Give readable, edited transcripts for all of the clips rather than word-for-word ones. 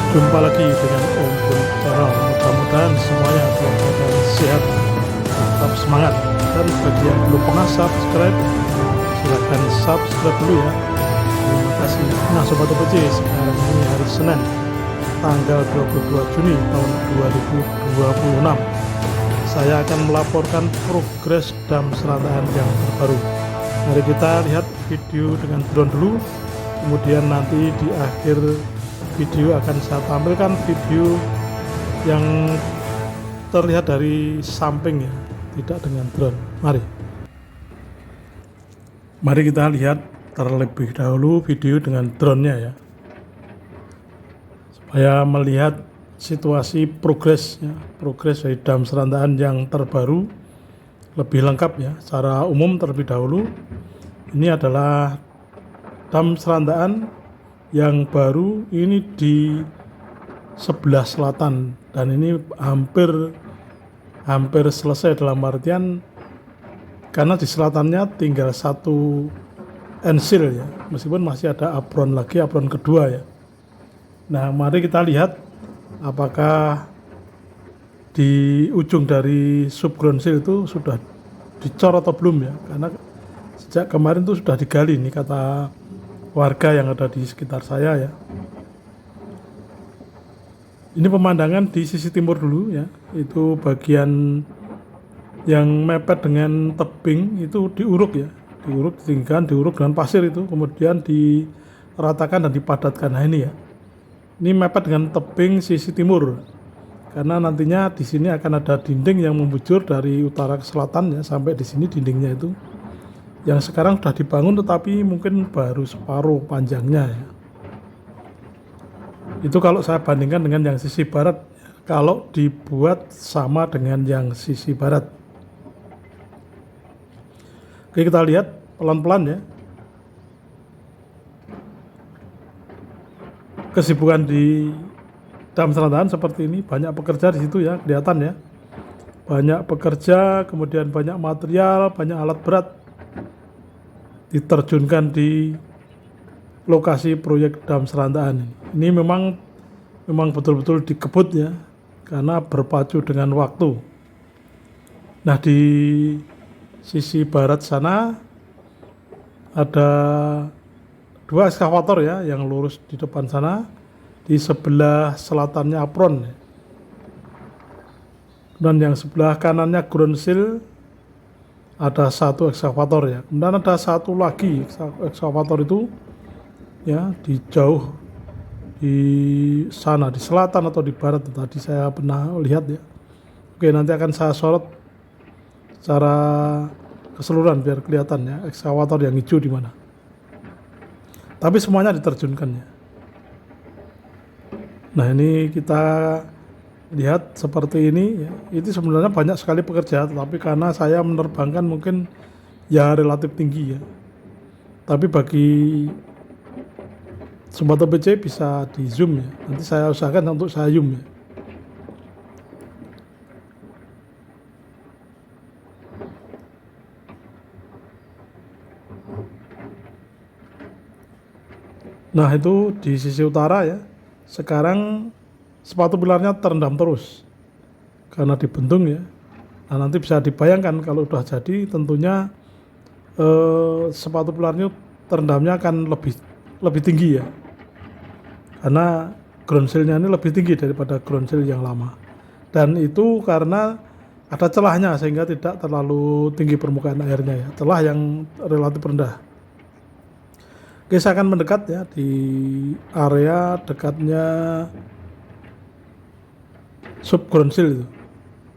Jumpa lagi dengan Om Bun Channel. Mudah-mudahan semuanya dalam keadaan sehat, tetap semangat. Dan bagi yang belum pernah subscribe, silahkan subscribe dulu ya. Terima kasih. Nah Sobat OPC, sekarang ini hari Senin tanggal 22 Juni tahun 2026. Saya akan melaporkan progres dam Serantaan yang terbaru. Mari kita lihat video dengan drone dulu, kemudian nanti di akhir video akan saya tampilkan video yang terlihat dari samping ya, tidak dengan drone. Mari kita lihat terlebih dahulu video dengan drone-nya ya, supaya melihat situasi progres dari dam Serantaan yang terbaru lebih lengkap ya. Secara umum terlebih dahulu, ini adalah dam Serantaan yang baru ini di sebelah selatan, dan ini hampir selesai dalam artian karena di selatannya tinggal satu ensil ya, meskipun masih ada apron lagi, apron kedua ya. Nah mari kita lihat apakah di ujung dari subground seal itu sudah dicor atau belum ya, karena sejak kemarin itu sudah digali, ini kata warga yang ada di sekitar saya ya. Ini pemandangan di sisi timur dulu ya, itu bagian yang mepet dengan tebing itu diuruk ya, diuruk dengan pasir itu, kemudian diratakan dan dipadatkan. Nah ini ya, ini mepet dengan tebing sisi timur, karena nantinya di sini akan ada dinding yang membujur dari utara ke selatan ya, sampai di sini dindingnya itu yang sekarang sudah dibangun tetapi mungkin baru separuh panjangnya ya. Itu kalau saya bandingkan dengan yang sisi barat, kalau dibuat sama dengan yang sisi barat. Oke, kita lihat pelan-pelan ya kesibukan di dam Serantaan seperti ini. Banyak pekerja di situ ya, kelihatan ya, banyak pekerja, kemudian banyak material, banyak alat berat diterjunkan di lokasi proyek dam Serantaan ini. Ini memang betul-betul dikebut ya, karena berpacu dengan waktu. Nah di sisi barat sana ada dua ekskavator ya, yang lurus di depan sana, di sebelah selatannya apron ya. Dan yang sebelah kanannya ground seal ada satu ekskavator ya. Kemudian ada satu lagi ekskavator itu ya, di jauh di sana, di selatan atau di barat, tadi saya pernah lihat ya. Oke, nanti akan saya sorot secara keseluruhan biar kelihatan ya ekskavator yang hijau di mana. Tapi semuanya diterjunkan ya. Nah ini kita lihat seperti ini ya. Itu sebenarnya banyak sekali pekerja, tetapi karena saya menerbangkan mungkin ya relatif tinggi ya. Tapi bagi Sobat OPC bisa di zoom ya, nanti saya usahakan untuk saya zoom ya. Nah itu di sisi utara ya, sekarang sepatu pilarnya terendam terus karena dibendung ya. Nah nanti bisa dibayangkan kalau udah jadi, tentunya sepatu pilarnya terendamnya akan lebih tinggi ya, karena ground seal-nya ini lebih tinggi daripada ground seal yang lama, dan itu karena ada celahnya sehingga tidak terlalu tinggi permukaan airnya ya, celah yang relatif rendah. Oke, saya akan mendekat ya di area dekatnya subground seal itu.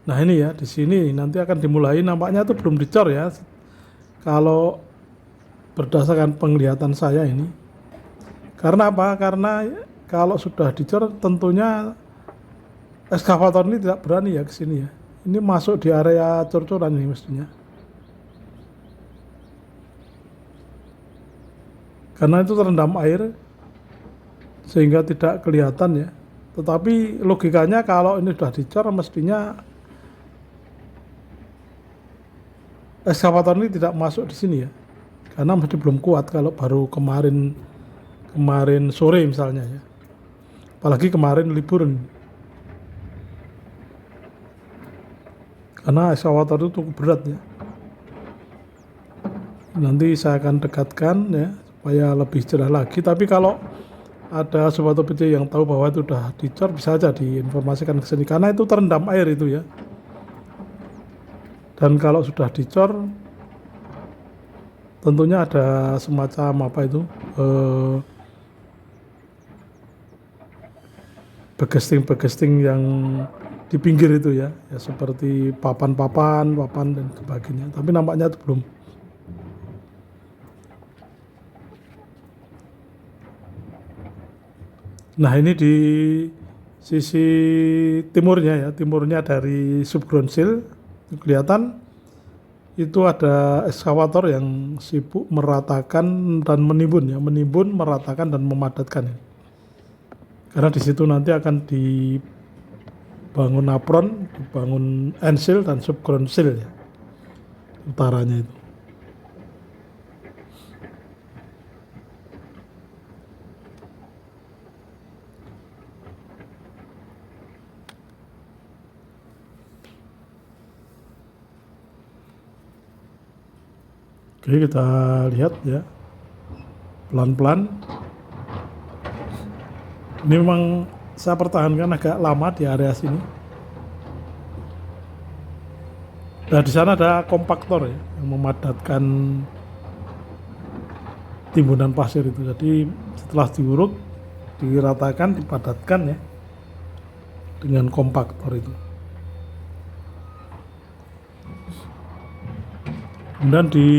Nah ini ya, di sini nanti akan dimulai, nampaknya itu belum dicor ya kalau berdasarkan penglihatan saya ini. Karena apa? Karena kalau sudah dicor tentunya ekskavator ini tidak berani ya ke sini ya. Ini masuk di area cor-coran ini mestinya. Karena itu terendam air sehingga tidak kelihatan ya. Tetapi logikanya kalau ini sudah dicor, mestinya ekskavator ini tidak masuk di sini ya. Karena masih belum kuat kalau baru kemarin sore misalnya ya. apalagi kemarin liburan, karena ekskavator itu cukup berat ya. Nanti saya akan dekatkan ya supaya lebih jelas lagi. Tapi kalau ada sobat OPC yang tahu bahwa itu sudah dicor, bisa aja diinformasikan ke sini karena itu terendam air itu ya. Dan kalau sudah dicor, tentunya ada semacam apa itu begesting yang di pinggir itu ya, seperti papan dan sebagainya. Tapi nampaknya itu belum. Nah ini di sisi timurnya ya, timurnya dari subground sill kelihatan itu ada ekskavator yang sibuk meratakan dan menimbun, meratakan dan memadatkan. Karena di situ nanti akan dibangun apron, dibangun end sill dan subground sill ya, utaranya itu. Oke, kita lihat ya, pelan-pelan. Ini memang saya pertahankan agak lama di area sini. Nah di sana ada kompaktor ya, yang memadatkan timbunan pasir itu. Jadi setelah diuruk, diratakan, dipadatkan ya dengan kompaktor itu. Kemudian di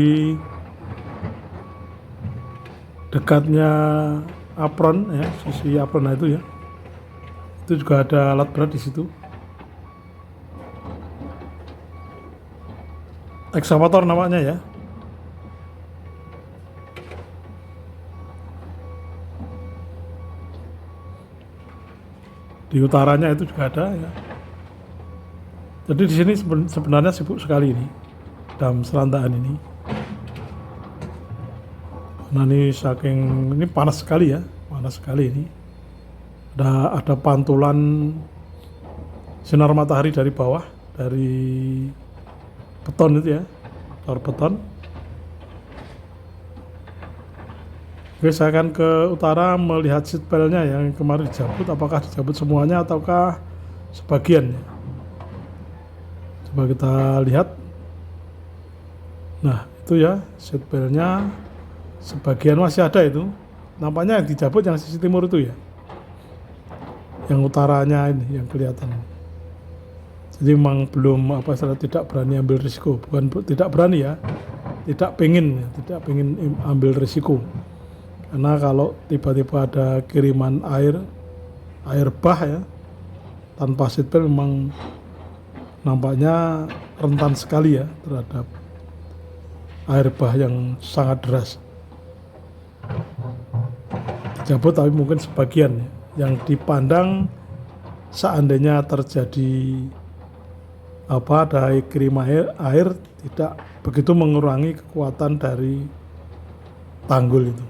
dekatnya apron ya, sisi apron itu ya, itu juga ada alat berat di situ. Ekskavator namanya ya. Di utaranya itu juga ada ya. Jadi di sini sebenarnya sibuk sekali ini dalam Serandaan ini. Nah ini ini panas sekali ya, panas sekali ini. Ada pantulan sinar matahari dari bawah, dari beton itu ya, tor beton. Oke, saya akan ke utara melihat seat panelnya yang kemarin dicabut, apakah dicabut semuanya ataukah sebagian ya. Coba kita lihat. Nah itu ya, seat panelnya sebagian masih ada itu. Nampaknya yang dicabut yang sisi timur itu ya, yang utaranya ini yang kelihatan. Jadi memang belum tidak berani ambil risiko, bukan tidak berani ya, tidak pengen ambil risiko. Karena kalau tiba-tiba ada kiriman air bah ya tanpa seatbelt, memang nampaknya rentan sekali ya terhadap air bah yang sangat deras. Dicabut tapi mungkin sebagian ya, yang dipandang seandainya terjadi ada kiriman air tidak begitu mengurangi kekuatan dari tanggul itu.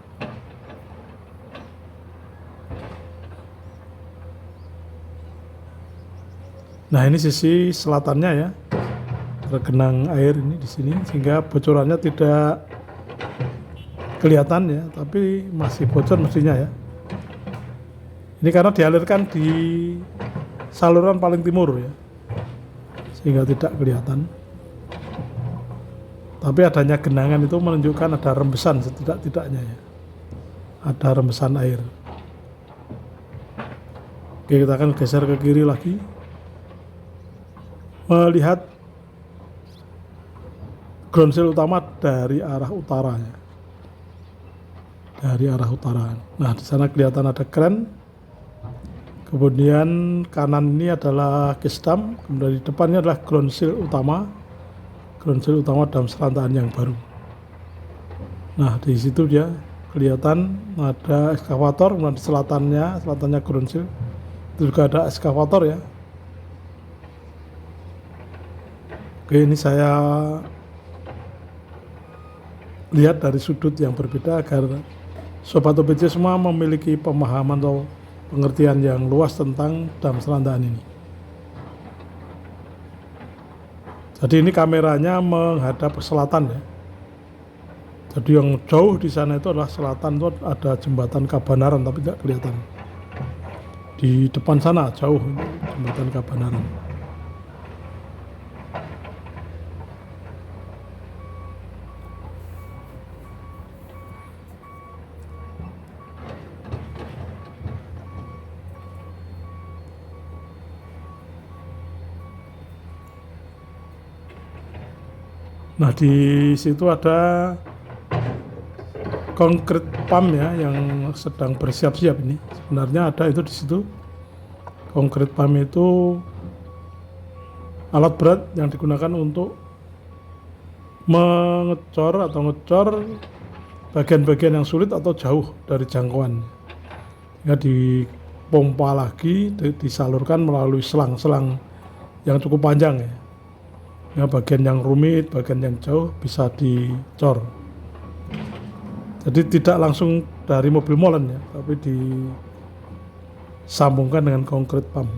Nah ini sisi selatannya ya, tergenang air ini di sini sehingga bocorannya tidak kelihatan ya, tapi masih bocor mestinya ya. Ini karena dialirkan di saluran paling timur ya, sehingga tidak kelihatan. Tapi adanya genangan itu menunjukkan ada rembesan setidak-tidaknya ya, ada rembesan air. Oke, kita akan geser ke kiri lagi, melihat ground sill utama dari arah utaranya, dari arah utara. Nah di sana kelihatan ada kren. Kemudian kanan ini adalah case dam, kemudian di depannya adalah ground sill utama dalam Serandaan yang baru. Nah di situ dia kelihatan ada ekskavator, kemudian di selatannya ground sill itu juga ada ekskavator ya. Oke, ini saya lihat dari sudut yang berbeda agar sobat OPC semua memiliki pemahaman atau pengertian yang luas tentang dam serandaan ini. Jadi ini kameranya menghadap ke selatan ya. Jadi yang jauh di sana itu adalah selatan, itu ada jembatan Kabanaran tapi tidak kelihatan. Di depan sana jauh jembatan Kabanaran. Nah di situ ada konkret pump ya yang sedang bersiap-siap ini. Sebenarnya ada itu di situ. Konkret pump itu alat berat yang digunakan untuk mengecor atau ngecor bagian-bagian yang sulit atau jauh dari jangkauan. Ya dipompa lagi, disalurkan melalui selang-selang yang cukup panjang ya. Ya bagian yang rumit, bagian yang jauh bisa dicor. Jadi tidak langsung dari mobil molen ya, tapi disambungkan dengan konkret pump.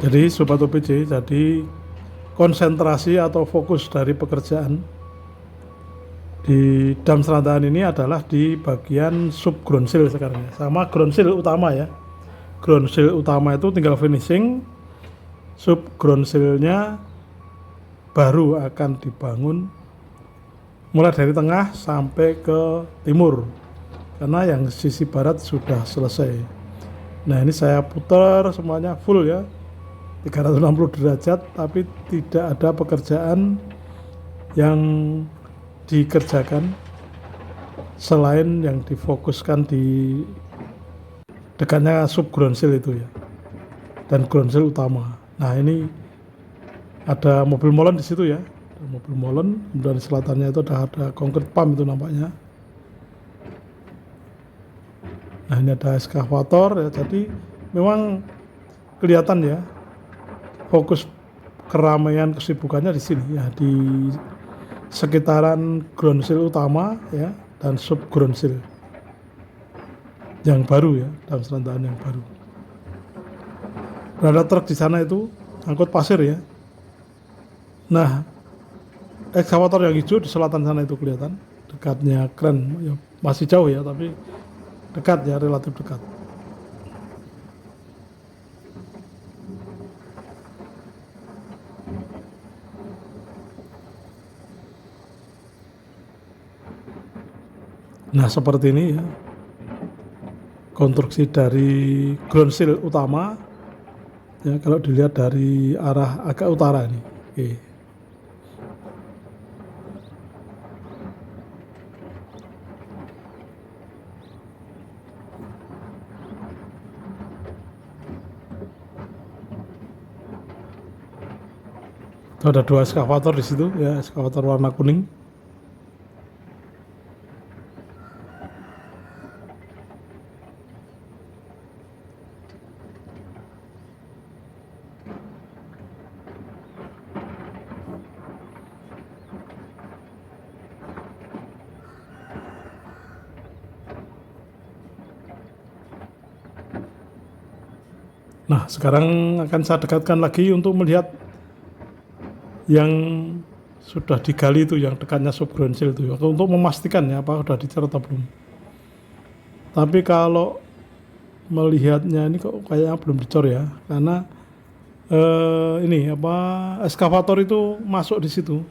Jadi Sobat OPJ, jadi konsentrasi atau fokus dari pekerjaan di dam serandaan ini adalah di bagian sub ground seal sekarang ya. Sama ground seal utama ya. Ground seal utama itu tinggal finishing, sub ground seal-nya baru akan dibangun mulai dari tengah sampai ke timur, karena yang sisi barat sudah selesai. Nah ini saya putar semuanya full ya, 360 derajat, tapi tidak ada pekerjaan yang dikerjakan selain yang difokuskan di dekatnya sub ground seal itu ya, dan ground seal utama. Nah ini ada mobil molen di situ ya, ada mobil molen, kemudian di selatannya itu ada konkret pump itu nampaknya. Nah ini ada eskavator ya, jadi memang kelihatan ya fokus keramaian kesibukannya di sini ya, di sekitaran ground seal utama ya dan sub ground seal yang baru ya, dalam serandaan yang baru. Ada truk di sana itu angkut pasir ya. Nah ekskavator yang hijau di selatan sana itu kelihatan dekatnya kren ya, masih jauh ya tapi dekat ya, relatif dekat. Nah seperti ini ya konstruksi dari ground seal utama ya, kalau dilihat dari arah agak utara ini. Oke. Itu ada 2 eskavator di situ ya, eskavator warna kuning. Nah sekarang akan saya dekatkan lagi untuk melihat yang sudah digali itu, yang dekatnya sub ground seal itu, untuk memastikan ya apa sudah dicer atau belum. Tapi kalau melihatnya ini kok kayaknya belum dicor ya, karena ini apa eskavator itu masuk di situ.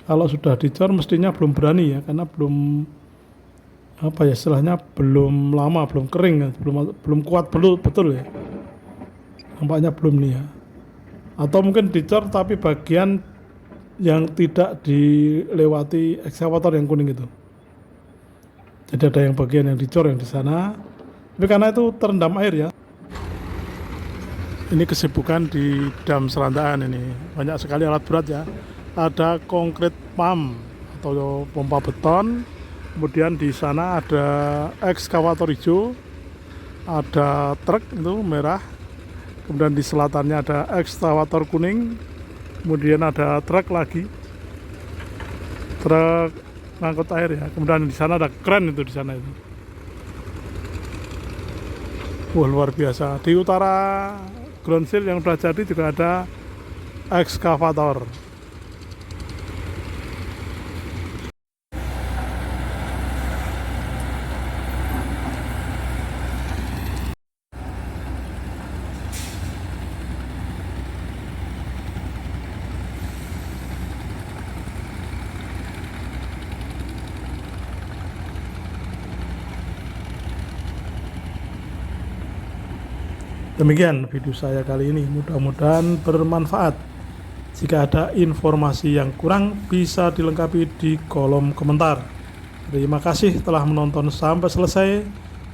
Kalau sudah dicor mestinya belum berani ya, karena belum apa ya istilahnya, belum lama, belum kering ya, belum kuat betul ya. Nampaknya belum nih ya. Atau mungkin dicor tapi bagian yang tidak dilewati ekskavator yang kuning itu. Jadi ada yang bagian yang dicor yang di sana. Tapi karena itu terendam air ya. Ini kesibukan di dam serandaan ini. Banyak sekali alat berat ya. Ada konkret pump atau pompa beton. Kemudian di sana ada ekskavator hijau. Ada truk itu merah. Kemudian di selatannya ada ekskavator kuning, kemudian ada truk lagi, truk ngangkut air ya. Kemudian di sana ada kren itu di sana itu. Wah, luar biasa. Di utara ground seal yang sudah jadi juga ada ekskavator. Demikian video saya kali ini, mudah-mudahan bermanfaat. Jika ada informasi yang kurang bisa dilengkapi di kolom komentar. Terima kasih telah menonton sampai selesai.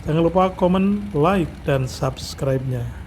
Jangan lupa komen, like, dan subscribe-nya.